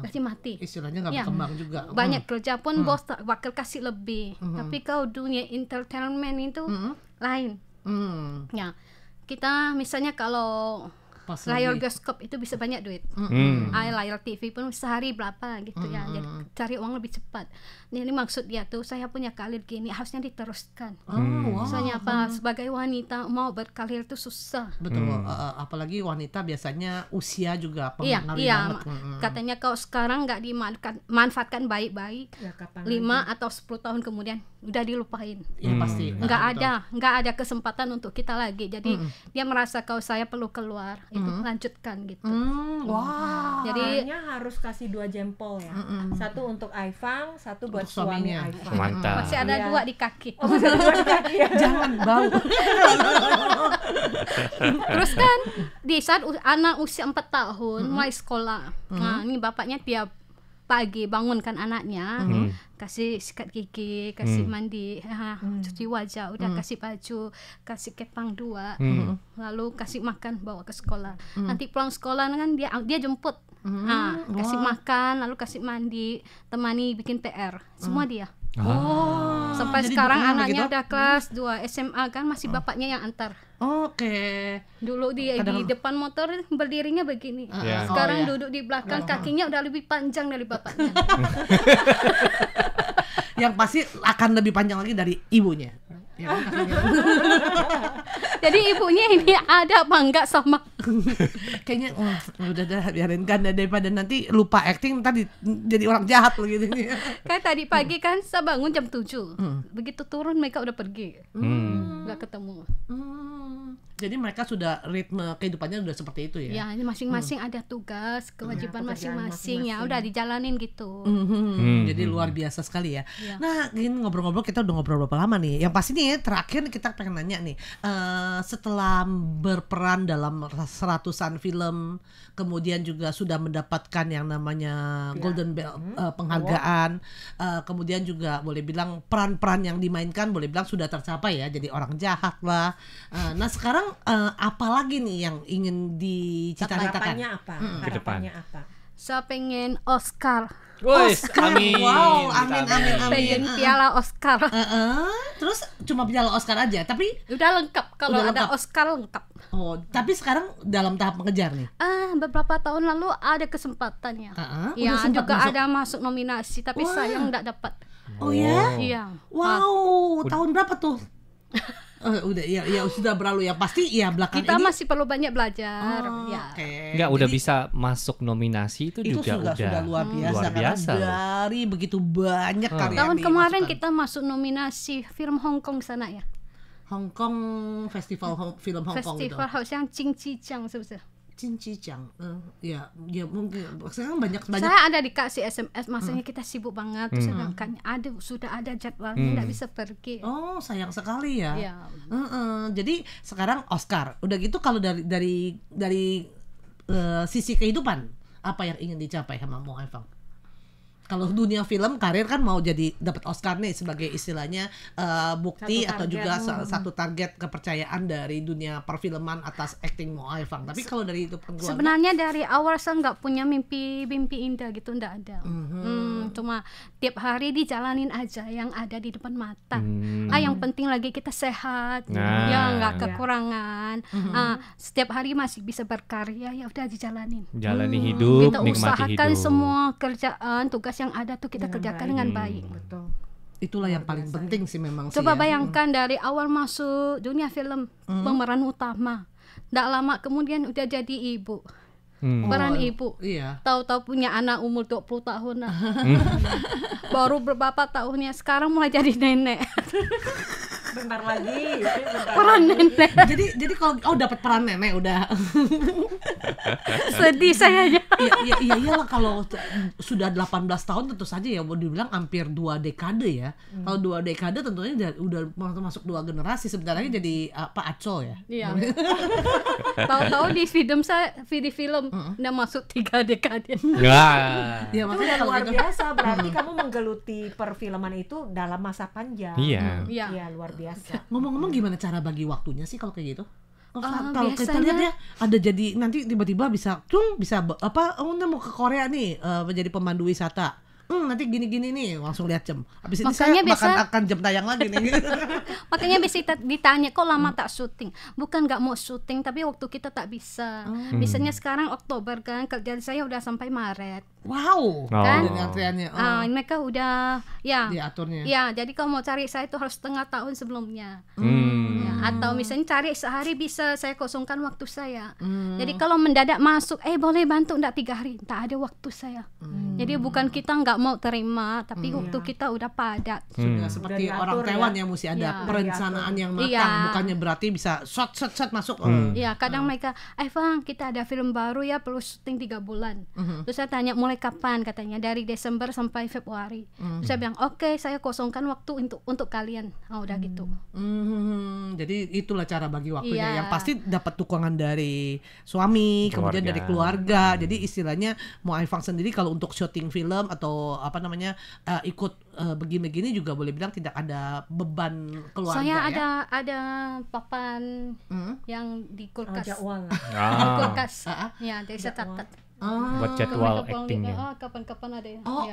Gaji mati. Istilahnya nggak berkembang juga. Banyak kerja pun bos bakal kasih lebih. Tapi kalau dunia entertainment itu lain. Ya, kita misalnya kalau Pas layar lagi. bioskop itu bisa banyak duit. Layar TV pun sehari berapa gitu ya. Jadi cari uang lebih cepat. Jadi maksud dia tuh saya punya karir gini harusnya diteruskan. Wow. Soalnya apa? Sebagai wanita mau berkarir itu susah. Betul. Apalagi wanita biasanya usia juga Iya, pengaruh iya. banget. Katanya kalau sekarang nggak dimanfaatkan baik-baik, Ya, kapan 5 atau 10 tahun kemudian udah dilupain. Ya pasti. Nggak ada kesempatan untuk kita lagi. Jadi dia merasa kalau saya perlu keluar, itu lanjutkan gitu. Wow. Jadi Kayaknya harus kasih 2 jempol ya. Satu untuk Aifang, satu buat Untuk suami suaminya. Aifang. Mantap. masih ada Iya. 2 di kaki. Jangan bau. Terus kan di saat anak usia 4 tahun mulai sekolah. Nah, ini bapaknya tiap pagi bangunkan anaknya, kasih sikat gigi, kasih mandi, cuci wajah, udah kasih baju, kasih kepang 2, lalu kasih makan bawa ke sekolah. Nanti pulang sekolah kan dia jemput. Kasih makan, lalu kasih mandi, temani bikin PR, semua dia. Sampai jadi sekarang bukan anaknya begitu? udah kelas 2 SMA kan masih bapaknya yang antar. Oke. Dulu dia di depan motor berdirinya begini. Ya. Sekarang Oh, iya. duduk di belakang, kakinya udah lebih panjang dari bapaknya. Yang pasti akan lebih panjang lagi dari ibunya. Ya kan, kakinya. Jadi ibunya ini ada apa enggak sama? Kayaknya udah dah biarin kan daripada nanti lupa acting tadi jadi orang jahat gitu. Kan tadi pagi kan saya bangun jam 7. Begitu turun mereka udah pergi. Enggak ketemu. Jadi mereka sudah ritme kehidupannya udah seperti itu ya. Ya, ini masing-masing ada tugas, kewajiban pekerjaan masing-masing ya, masing-masing. udah dijalanin gitu. Jadi luar biasa sekali ya. Nah, gini ngobrol-ngobrol kita udah ngobrol berapa lama nih? Yang pasti nih terakhir kita pengen nanya nih, setelah berperan dalam seratusan film, kemudian juga sudah mendapatkan yang namanya Golden Bell penghargaan, kemudian juga boleh bilang peran-peran yang dimainkan boleh bilang sudah tercapai ya, jadi orang jahat lah. Nah sekarang apa lagi nih yang ingin dicita-citakan? Harapannya apa? Ke depan. Harapannya apa? Saya pengen Oscar, Wes, amin. Wow, Kita amin. pengen piala Oscar. Terus cuma piala Oscar aja, tapi Udah lengkap, kalau Udah ada lengkap. Oscar lengkap. tapi sekarang dalam tahap mengejar nih. Beberapa tahun lalu ada kesempatannya. Udah Ya, sempat juga masuk. ada masuk nominasi, tapi Wah. sayang enggak dapat. Oh ya? Iya. Wow, tahun berapa tuh? Udah ya sudah berlalu ya, pasti ya belakang Kita ini. masih perlu banyak belajar. Ya. Oke. Enggak, udah Jadi, bisa masuk nominasi itu itu juga sudah luar biasa, luar karena biasa loh. dari begitu banyak karya Tahun yang kemarin dimasukkan. kita masuk nominasi film Hong Kong sana ya. Hong Kong Festival Film Hong Kong itu. Festival 好像金鸡奖是不是？ Cincicang. Ya mungkin sekarang banyak. Saya ada dikasih SMS, masanya kita sibuk banget, sedangkan sudah ada jadwalnya, nggak bisa pergi. Oh, sayang sekali ya. Ya. Jadi sekarang Oscar. Udah gitu kalau dari sisi kehidupan apa yang ingin dicapai sama Mo Aifang? Kalau dunia film karir kan mau jadi dapat Oscar nih sebagai istilahnya bukti Satu atau juga target. satu target kepercayaan dari dunia perfilman atas acting Mo Aifang. Tapi kalau dari itu keluarga, Sebenarnya dari awal saya nggak punya mimpi indah gitu, nggak ada. Cuma tiap hari dijalanin aja yang ada di depan mata. Yang penting lagi kita sehat, Nah. ya nggak kekurangan. Setiap hari masih bisa berkarya, ya udah dijalanin. Jalani hidup, Kita nikmati usahakan hidup. semua kerjaan, tugas yang ada tuh kita kerjakan dengan baik. Betul. itulah yang paling penting sih memang sih Coba ya. bayangkan dari awal masuk dunia film, pemeran utama, nggak lama kemudian udah jadi ibu, peran ibu. Iya. Tahu-tahu punya anak umur 20 tahun lah. Baru beberapa tahunnya sekarang mulai jadi nenek. Bentar lagi. Peran nenek. jadi kalau dapat peran nenek udah Sedih saya aja. iyalah kalau sudah 18 tahun tentu saja ya mau dibilang hampir 2 dekade ya. Kalau 2 dekade tentunya udah masuk 2 generasi sebenarnya jadi acol ya. Iya. Tahu-tahu di film udah masuk 3 dekade. Wah. Ya Itu makanya udah kalau luar gitu biasa, berarti kamu menggeluti perfilman itu dalam masa panjang. Iya. Iya. Iya, luar biasa. ngomong-ngomong gimana cara bagi waktunya sih kalau kayak gitu? Kalau kita biasanya- lihat ya ada jadi nanti tiba-tiba bisa mau ke Korea nih menjadi pemandu wisata. nanti gini-gini nih, langsung lihat jam. Habis ini Makanya saya akan jam tayang lagi nih. Makanya bisa ditanya kok lama tak syuting. Bukan nggak mau syuting, tapi waktu kita tak bisa. Biasanya sekarang Oktober kan, kerjaan saya udah sampai Maret. Wow, Kan? dengan antriannya. Mereka udah ya. Diaturnya. Ya, jadi kalau mau cari saya itu harus setengah tahun sebelumnya. Ya, atau misalnya cari sehari bisa saya kosongkan waktu saya. Jadi kalau mendadak masuk, boleh bantu enggak 3 hari, tak ada waktu saya. Jadi bukan kita nggak mau terima, tapi waktu kita udah padat. Sudah seperti Udah orang diatur Taiwan ya. yang mesti ada Ya. perencanaan yang matang, Iya. bukannya berarti bisa shot masuk. Ya, kadang mereka, Bang, kita ada film baru ya, perlu syuting 3 bulan. Terus saya tanya mulai kapan, katanya dari Desember sampai Februari. Terus saya bilang, oke, saya kosongkan waktu untuk kalian. Udah gitu. Jadi itulah cara bagi waktunya. Iya. Yang pasti dapat dukungan dari suami, kemudian Keluarga. dari keluarga. Jadi istilahnya Mo Aifang sendiri kalau untuk syuting film atau apa namanya ikut begini-begini juga boleh bilang tidak ada beban keluarga Saya ya. ada papan yang di kulkas. Jadwal. Di kulkas. Ya, jadi saya Jadwal. catat. Buat jadwal actingnya. Kapan-kapan ada ya. Oh,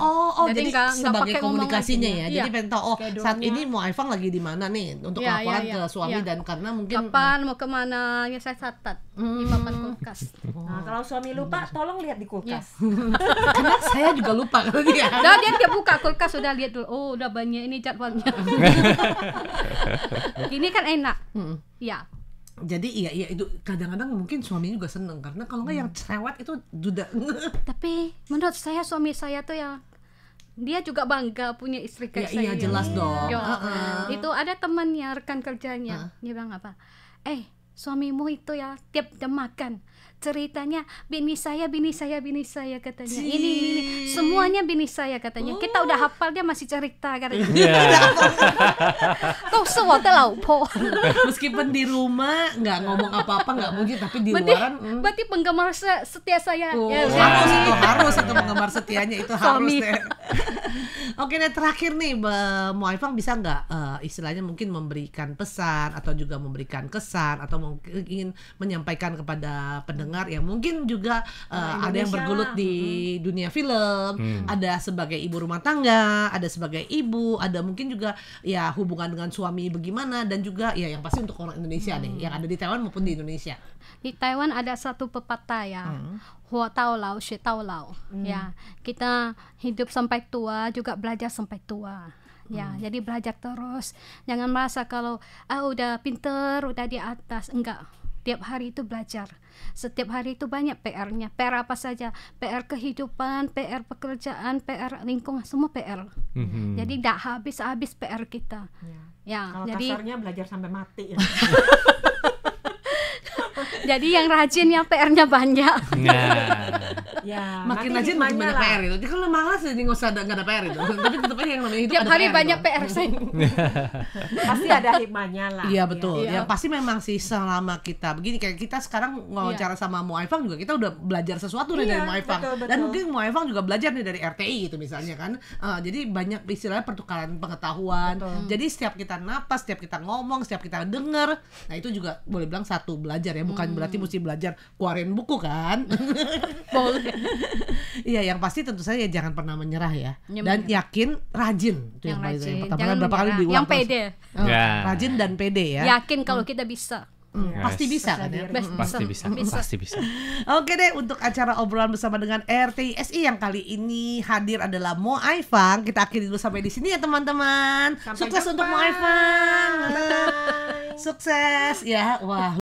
Ya. jadi nggak sebagai pakai ngomong komunikasinya lagi ya. Iya. Jadi pengen tahu Schedule-nya. saat ini Mo Aifang lagi di mana nih untuk Iya, laporan iya, ke suami iya. dan karena mungkin Kapan mau kemana ya saya catat di papan kulkas. Nah, kalau suami lupa, tolong lihat di kulkas. karena saya juga lupa kalau dia. Nah, dia buka kulkas sudah lihat dulu. Oh, udah banyak ini jadwalnya. Gini kan enak. Ya. Jadi iya itu kadang-kadang mungkin suaminya juga seneng karena kalau nggak yang cerewet itu sudah Tapi menurut saya suami saya tuh ya dia juga bangga punya istri kayak Ya, saya. iya, jelas dong. Ya. Heeh. Itu ada temannya rekan kerjanya. Dia bilang apa? Suamimu itu ya tiap jam makan ceritanya bini saya katanya. Ini semuanya bini saya katanya. Kita udah hafal dia masih cerita katanya. Kau semua lauppo. meskipun di rumah nggak ngomong apa-apa nggak mungkin tapi di luaran Berarti penggemar setia saya. Ya, harus itu penggemar setianya itu harus Suami. deh. Oke deh terakhir nih Mo Aifang bisa nggak istilahnya mungkin memberikan pesan atau juga memberikan kesan atau mungkin ingin menyampaikan kepada pendengar yang mungkin juga ada yang Indonesia. bergelut di dunia film, ada sebagai ibu rumah tangga, ada sebagai ibu, ada mungkin juga ya hubungan dengan suami bagaimana dan juga ya yang pasti untuk orang Indonesia nih yang ada di Taiwan maupun di Indonesia. Di Taiwan ada satu pepatah ya, Hua Tao Lao, Xue Tao Lao. Ya, kita hidup sampai tua juga belajar sampai tua. Ya, jadi belajar terus. Jangan merasa kalau udah pinter, udah di atas. Enggak. Tiap hari itu belajar. Setiap hari itu banyak PR-nya. PR apa saja? PR kehidupan, PR pekerjaan, PR lingkungan, semua PR. Jadi tidak habis-habis PR kita. Ya, Kalau jadi kasarnya belajar sampai mati. jadi yang rajin ya PR-nya banyak. Ya, Makin nanti rajin makin hikmahnya banyak lah. PR itu. Jadi kalau malas jadi nggak usah nggak ada PR itu. Tapi tetap aja yang namanya hidup Tiap ada hari PR banyak gitu. PR saya. Pasti ada hikmahnya lah. Iya betul. Iya. Yang pasti memang sih selama kita begini kayak kita sekarang wawancara sama Mo Aifang juga kita udah belajar sesuatu nih Iya, dari Mo Aifang. betul. Dan mungkin Mo Aifang juga belajar nih dari RTI gitu misalnya kan. Jadi banyak istilahnya pertukaran pengetahuan. Betul. Jadi setiap kita napas, setiap kita ngomong, setiap kita denger, nah itu juga boleh bilang satu belajar ya. Bukan berarti mesti belajar keluarin buku kan. Boleh. Iya, yang pasti tentu saja jangan pernah menyerah ya. Ya, Dan benar. yakin rajin. Itu Yang paling rajin. pertama Jangan berapa kali menyerah. diulang Yang terus. pede. Ya. Rajin dan pede ya. Yakin kalau kita bisa. Pasti bisa kan ya. Pasti bisa. Pasti bisa. Oke deh, untuk acara obrolan bersama dengan RTSI yang kali ini hadir adalah Mo Aifang. Kita akhiri dulu sampai di sini ya teman-teman. Sampai Sukses jumpa. untuk Mo Aifang. Sukses ya. Wah.